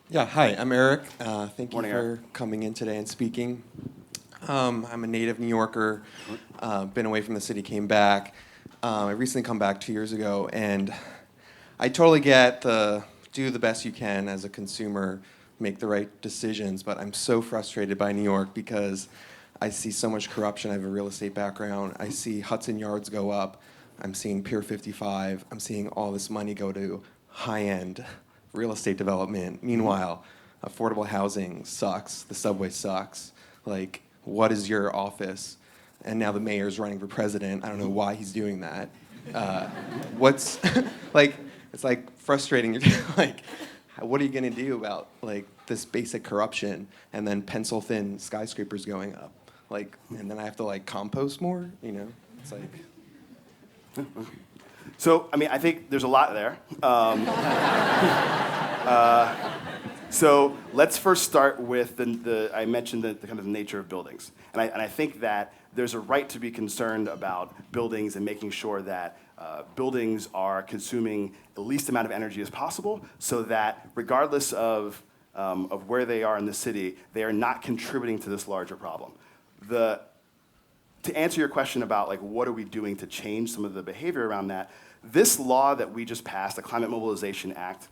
Yeah, hi, I'm Eric. Thank you Morning, for Eric. coming in today and speaking. I'm a native New Yorker, been away from the city, came back. I recently come back 2 years ago, and I totally get the do the best you can as a consumer, make the right decisions, but I'm so frustrated by New York because I see so much corruption. I have a real estate background. I see Hudson Yards go up. I'm seeing Pier 55. I'm seeing all this money go to high-end real estate development. Meanwhile, affordable housing sucks. The subway sucks. Like, what is your office? And now the mayor's running for president. I don't know why he's doing that. What's like? It's like frustrating. You're like, what are you gonna do about like this basic corruption and then pencil thin skyscrapers going up? Like, and then I have to like compost more. It's like. So, I think there's a lot there. So let's first start with I mentioned the kind of nature of buildings. And I think that there's a right to be concerned about buildings and making sure that buildings are consuming the least amount of energy as possible so that regardless of where they are in the city, they are not contributing to this larger problem. To answer your question about like what are we doing to change some of the behavior around that, this law that we just passed, the Climate Mobilization Act,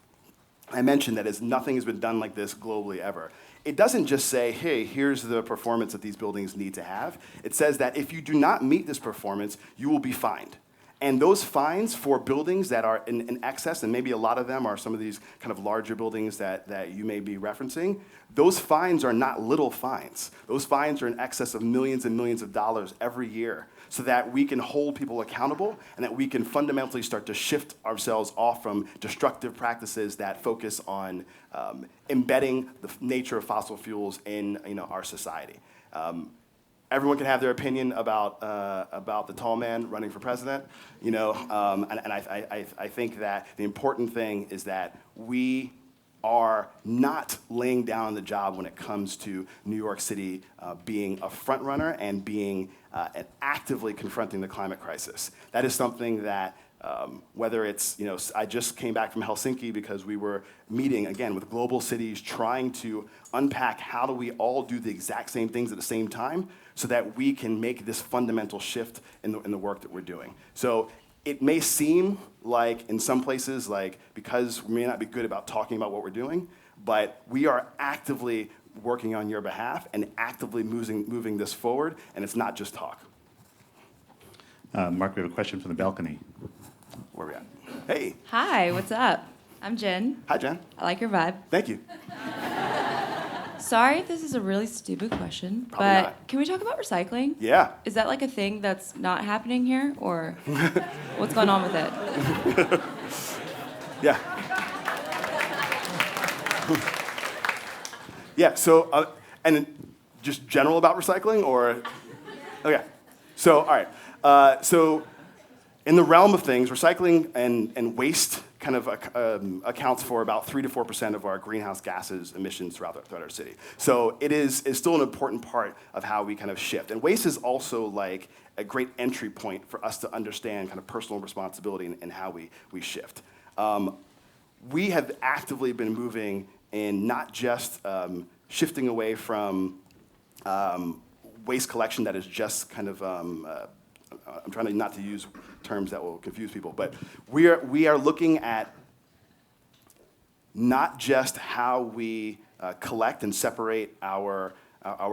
I mentioned that nothing has been done like this globally ever. It doesn't just say, hey, here's the performance that these buildings need to have. It says that if you do not meet this performance, you will be fined. And those fines for buildings that are in excess, and maybe a lot of them are some of these kind of larger buildings that you may be referencing, those fines are not little fines. Those fines are in excess of millions and millions of dollars every year so that we can hold people accountable and that we can fundamentally start to shift ourselves off from destructive practices that focus on embedding the nature of fossil fuels in our society. Everyone can have their opinion about the tall man running for president, and I think that the important thing is that we are not laying down the job when it comes to New York City being a front runner and being and actively confronting the climate crisis. That is something that whether it's, I just came back from Helsinki because we were meeting, again, with global cities trying to unpack how do we all do the exact same things at the same time so that we can make this fundamental shift in the work that we're doing. So it may seem like in some places, like because we may not be good about talking about what we're doing, but we are actively working on your behalf and actively moving this forward, and it's not just talk. Mark, we have a question from the balcony. Where are we at? Hey. Hi, what's up? I'm Jen. Hi, Jen. I like your vibe. Thank you. Sorry if this is a really stupid question, Probably but not. can we talk about recycling? Yeah. Is that like a thing that's not happening here, or what's going on with it? Yeah. Yeah, so, and just general about recycling, or? Okay. So, all right. So, in the realm of things, recycling and waste kind of accounts for about 3 to 4% of our greenhouse gases emissions throughout our city. So it is still an important part of how we kind of shift. And waste is also like a great entry point for us to understand kind of personal responsibility and how we shift. We have actively been moving in not just shifting away from waste collection that is just kind of I'm trying not to use terms that will confuse people, but we are looking at not just how we collect and separate our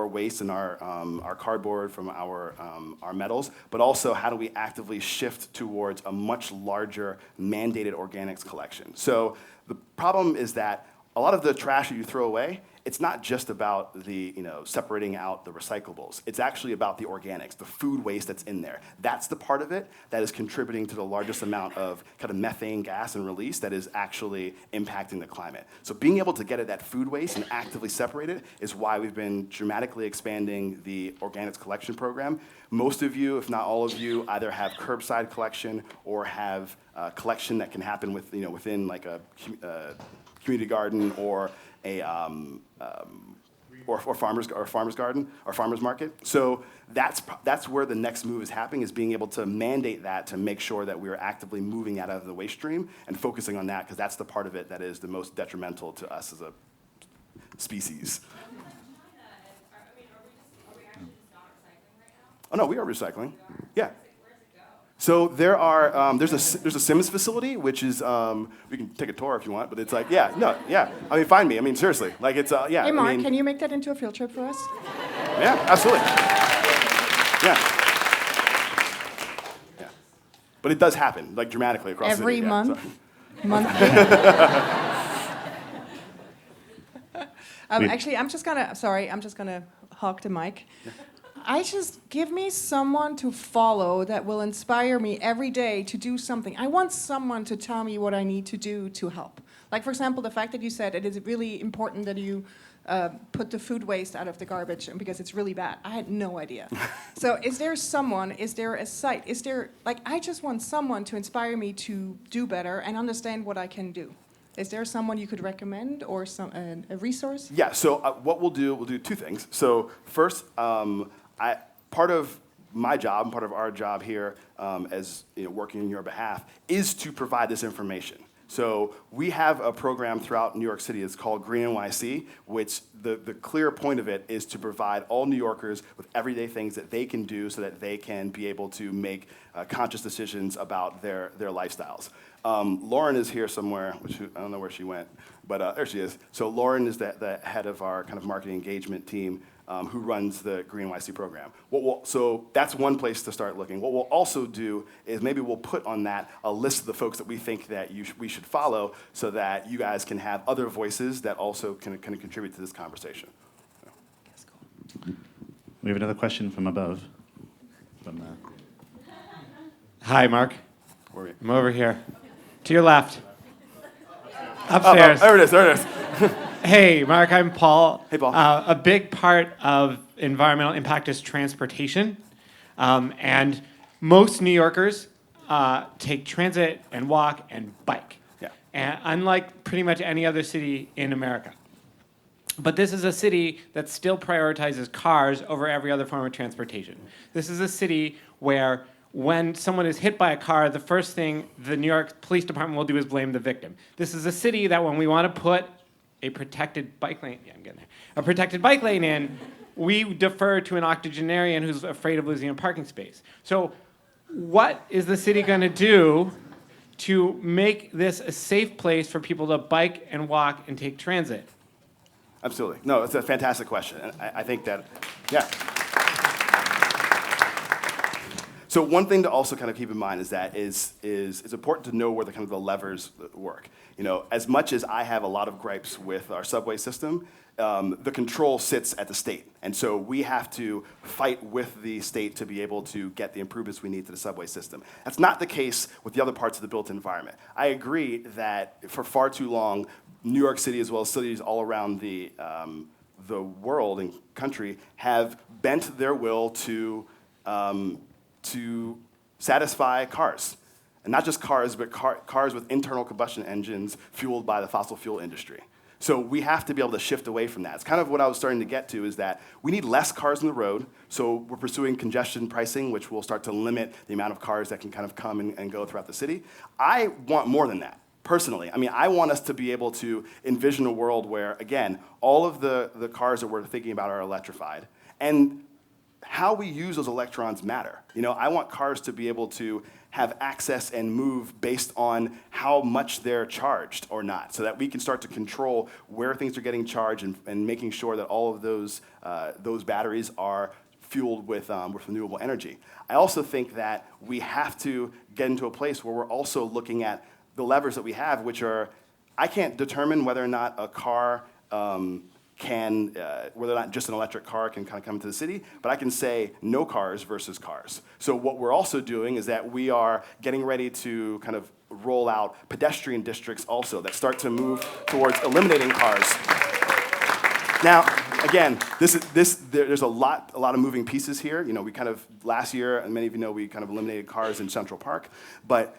waste and our cardboard from our metals, but also how do we actively shift towards a much larger mandated organics collection. So the problem is that a lot of the trash that you throw away, it's not just about the separating out the recyclables. It's actually about the organics, the food waste that's in there. That's the part of it that is contributing to the largest amount of kind of methane gas and release that is actually impacting the climate. So being able to get at that food waste and actively separate it is why we've been dramatically expanding the organics collection program. Most of you, if not all of you, either have curbside collection or have collection that can happen within like a community garden or a farmer's garden or farmer's market. So that's where the next move is happening, is being able to mandate that to make sure that we're actively moving out of the waste stream and focusing on that, because that's the part of it that is the most detrimental to us as a species. Oh no, we are recycling. Yeah. So there are there's a Sims facility, which is we can take a tour if you want, but it's like I mean, find me. I mean, seriously, like it's yeah. Hey, Mark, I mean, can you make that into a field trip for us? Yeah, absolutely. Yeah. Yeah. But it does happen, like dramatically across Every the city. month? So. Monthly? Actually, I'm just gonna hog the mic. Give me someone to follow that will inspire me every day to do something. I want someone to tell me what I need to do to help. Like, for example, the fact that you said it is really important that you put the food waste out of the garbage because it's really bad. I had no idea. So is there a site, I just want someone to inspire me to do better and understand what I can do. Is there someone you could recommend or a resource? Yeah, so what we'll do two things. So first, part of my job, part of our job here as working on your behalf is to provide this information. So we have a program throughout New York City. It's called Green NYC, which the clear point of it is to provide all New Yorkers with everyday things that they can do so that they can be able to make conscious decisions about their lifestyles. Lauren is here somewhere, which I don't know where she went, but there she is. So Lauren is the head of our kind of marketing engagement team who runs the Green NYC program. So that's one place to start looking. What we'll also do is maybe we'll put on that a list of the folks that we think that we should follow so that you guys can have other voices that also can contribute to this conversation. That's cool. We have another question from above. Hi, Mark. Where are we? I'm over here. To your left. Upstairs. There it is. Hey, Mark, I'm Paul. Hey, Paul. A big part of environmental impact is transportation. And most New Yorkers take transit and walk and bike. Yeah. And unlike pretty much any other city in America. But this is a city that still prioritizes cars over every other form of transportation. This is a city where when someone is hit by a car, the first thing the New York Police Department will do is blame the victim. This is a city that when we want to put a protected bike lane, a protected bike lane in, we defer to an octogenarian who's afraid of losing a parking space. So what is the city going to do to make this a safe place for people to bike and walk and take transit? Absolutely. No, it's a fantastic question. And I think that, yeah. So one thing to also kind of keep in mind is that it's important to know where the kind of the levers work. As much as I have a lot of gripes with our subway system, the control sits at the state. And so we have to fight with the state to be able to get the improvements we need to the subway system. That's not the case with the other parts of the built environment. I agree that for far too long, New York City, as well as cities all around the world and country, have bent their will to satisfy cars. And not just cars, but cars with internal combustion engines fueled by the fossil fuel industry. So we have to be able to shift away from that. It's kind of what I was starting to get to, is that we need less cars on the road. So we're pursuing congestion pricing, which will start to limit the amount of cars that can kind of come and go throughout the city. I want more than that. Personally, I mean, I want us to be able to envision a world where, again, all of the cars that we're thinking about are electrified. And how we use those electrons matter. I want cars to be able to have access and move based on how much they're charged or not, so that we can start to control where things are getting charged and making sure that all of those batteries are fueled with renewable energy. I also think that we have to get into a place where we're also looking at the levers that we have, which are, I can't determine whether or not a car whether or not just an electric car can kind of come into the city, but I can say no cars versus cars. So what we're also doing is that we are getting ready to kind of roll out pedestrian districts also that start to move towards eliminating cars. Now, again, there's a lot of moving pieces here. We kind of, last year, and many of you know, we kind of eliminated cars in Central Park, but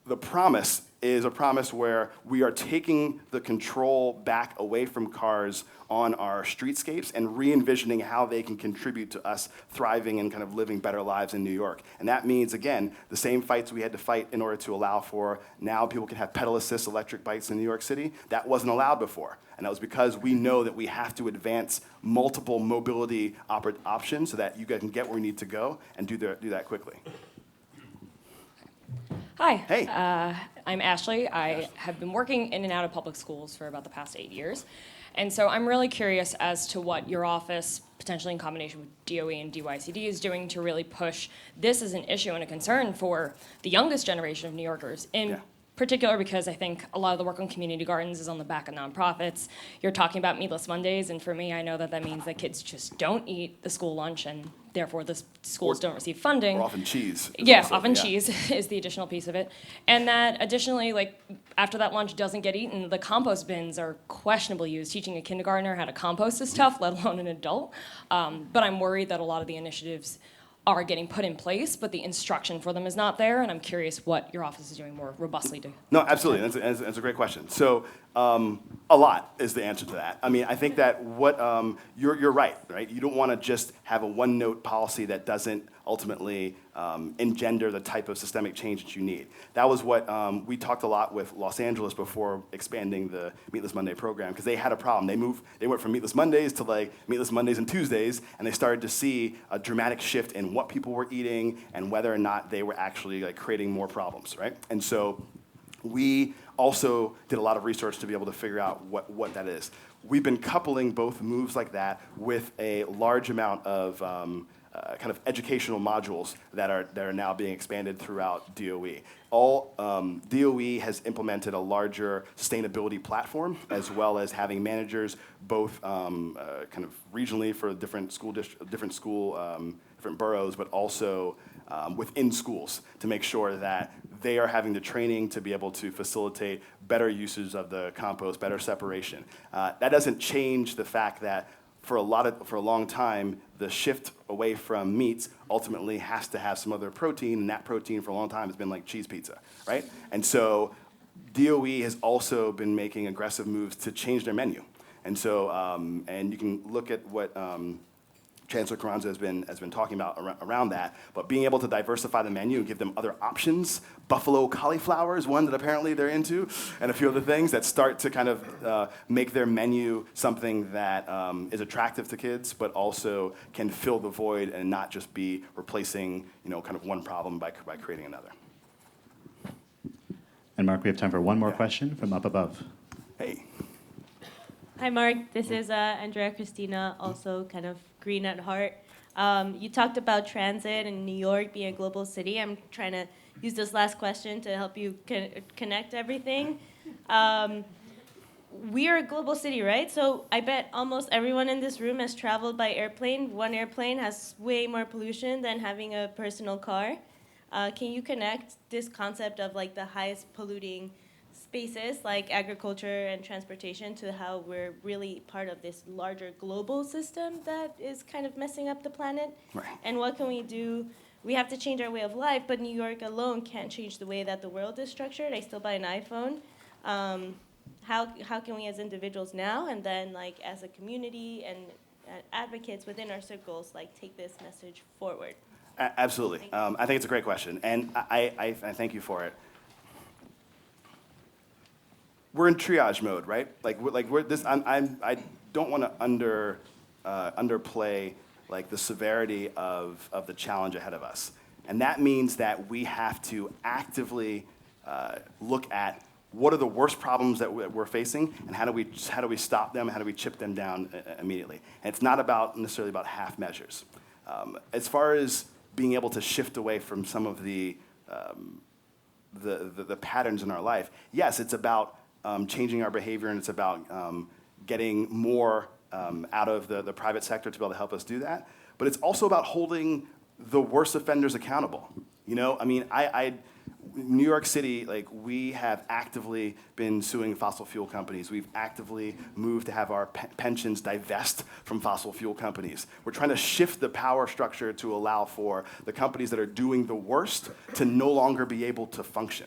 the promise is a promise where we are taking the control back away from cars on our streetscapes and re-envisioning how they can contribute to us thriving and kind of living better lives in New York. And that means, again, the same fights we had to fight in order to allow for now people can have pedal assist electric bikes in New York City. That wasn't allowed before. And that was because we know that we have to advance multiple mobility options so that you guys can get where you need to go and do that quickly. Hi. Hey. I'm Ashley. I have been working in and out of public schools for about the past 8 years. And so I'm really curious as to what your office, potentially in combination with DOE and DYCD, is doing to really push this as an issue and a concern for the youngest generation of New Yorkers. In particular, because I think a lot of the work on community gardens is on the back of nonprofits. You're talking about Meatless Mondays, and for me, I know that that means that kids just don't eat the school lunch, and therefore the schools don't receive funding. Or often cheese. Cheese is the additional piece of it. And that additionally, like, after that lunch doesn't get eaten, the compost bins are questionably used. Teaching a kindergartner how to compost is tough, let alone an adult. But I'm worried that a lot of the initiatives are getting put in place, but the instruction for them is not there, and I'm curious what your office is doing more robustly to. No, absolutely. That's a great question. So a lot is the answer to that. I mean, I think that what you're right? You don't want to just have a one-note policy that doesn't ultimately engender the type of systemic change that you need. That was what we talked a lot with Los Angeles before expanding the Meatless Monday program, because they had a problem. They went from Meatless Mondays to like Meatless Mondays and Tuesdays, and they started to see a dramatic shift in what people were eating and whether or not they were actually like creating more problems, right? And so we also did a lot of research to be able to figure out what that is. We've been coupling both moves like that with a large amount of kind of educational modules that are now being expanded throughout DOE. DOE has implemented a larger sustainability platform, as well as having managers both kind of regionally for different boroughs, but also within schools to make sure that they are having the training to be able to facilitate better uses of the compost, better separation. That doesn't change the fact that for a long time, the shift away from meats ultimately has to have some other protein, and that protein for a long time has been like cheese pizza, right? And so DOE has also been making aggressive moves to change their menu. And so, and you can look at what Chancellor Carranza has been talking about around that, but being able to diversify the menu and give them other options. Buffalo cauliflower is one that apparently they're into, and a few other things that start to kind of make their menu something that is attractive to kids, but also can fill the void and not just be replacing, kind of one problem by creating another. And Mark, we have time for one more question from up above. Hey. Hi, Mark. This is Andrea Christina, also kind of green at heart. You talked about transit and New York being a global city. I'm trying to use this last question to help you connect everything. We are a global city, right? So I bet almost everyone in this room has traveled by airplane. One airplane has way more pollution than having a personal car. Can you connect this concept of like the highest polluting spaces like agriculture and transportation to how we're really part of this larger global system that is kind of messing up the planet? Right. And what can we do? We have to change our way of life, but New York alone can't change the way that the world is structured. I still buy an iPhone. How can we as individuals now and then like as a community and advocates within our circles like take this message forward? Absolutely. I think it's a great question, and I thank you for it. We're in triage mode, right? We're this. I don't want to underplay like the severity of the challenge ahead of us, and that means that we have to actively look at what are the worst problems that we're facing, and how do we stop them? How do we chip them down immediately? And it's not necessarily about half measures. As far as being able to shift away from some of the patterns in our life, yes, it's about changing our behavior, and it's about getting more out of the private sector to be able to help us do that. But it's also about holding the worst offenders accountable. I mean, New York City, like, we have actively been suing fossil fuel companies. We've actively moved to have our pensions divest from fossil fuel companies. We're trying to shift the power structure to allow for the companies that are doing the worst to no longer be able to function.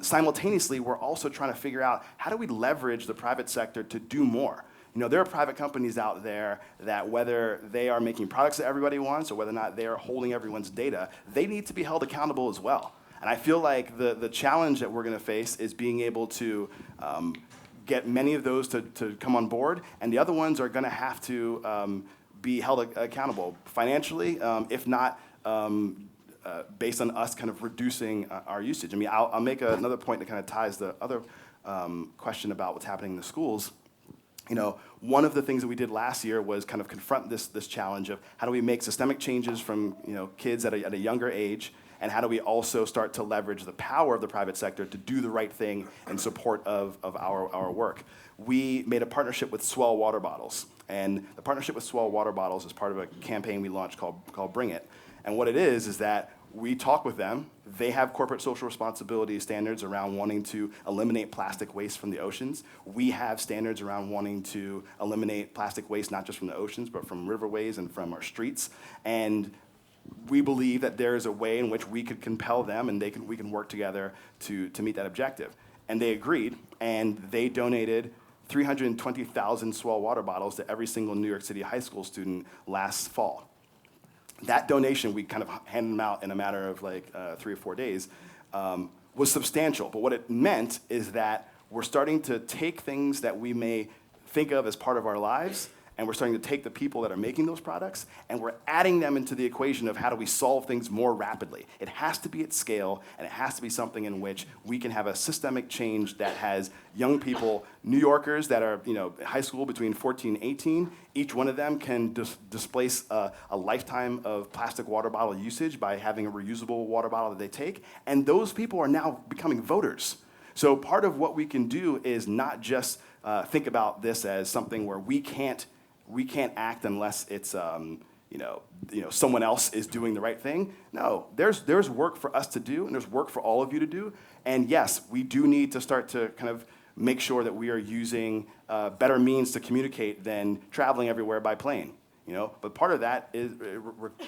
Simultaneously, we're also trying to figure out how do we leverage the private sector to do more. There are private companies out there that whether they are making products that everybody wants or whether or not they are holding everyone's data, they need to be held accountable as well. And I feel like the challenge that we're going to face is being able to get many of those to come on board, and the other ones are going to have to be held accountable financially, if not based on us kind of reducing our usage. I mean, I'll make another point that kind of ties the other question about what's happening in the schools. One of the things that we did last year was kind of confront this challenge of how do we make systemic changes from kids at a younger age, and how do we also start to leverage the power of the private sector to do the right thing in support of our work. We made a partnership with Swell Water Bottles, and the partnership with Swell Water Bottles is part of a campaign we launched called Bring It. And what it is that we talk with them. They have corporate social responsibility standards around wanting to eliminate plastic waste from the oceans. We have standards around wanting to eliminate plastic waste not just from the oceans, but from riverways and from our streets. And we believe that there is a way in which we could compel them and we can work together to meet that objective. And they agreed, and they donated 320,000 Swell water bottles to every single New York City high school student last fall. That donation, we kind of handed them out in a matter of like 3 or 4 days, was substantial. But what it meant is that we're starting to take things that we may think of as part of our lives, and we're starting to take the people that are making those products, and we're adding them into the equation of how do we solve things more rapidly. It has to be at scale, and it has to be something in which we can have a systemic change that has young people, New Yorkers that are high school between 14 and 18, each one of them can displace a lifetime of plastic water bottle usage by having a reusable water bottle that they take, and those people are now becoming voters. So part of what we can do is not just think about this as something where we can't act unless it's someone else is doing the right thing. No, there's work for us to do, and there's work for all of you to do. And yes, we do need to start to kind of make sure that we are using better means to communicate than traveling everywhere by plane. But part of that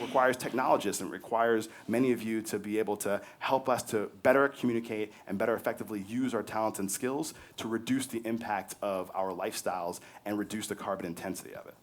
requires technologists, and it requires many of you to be able to help us to better communicate and better effectively use our talents and skills to reduce the impact of our lifestyles and reduce the carbon intensity of it.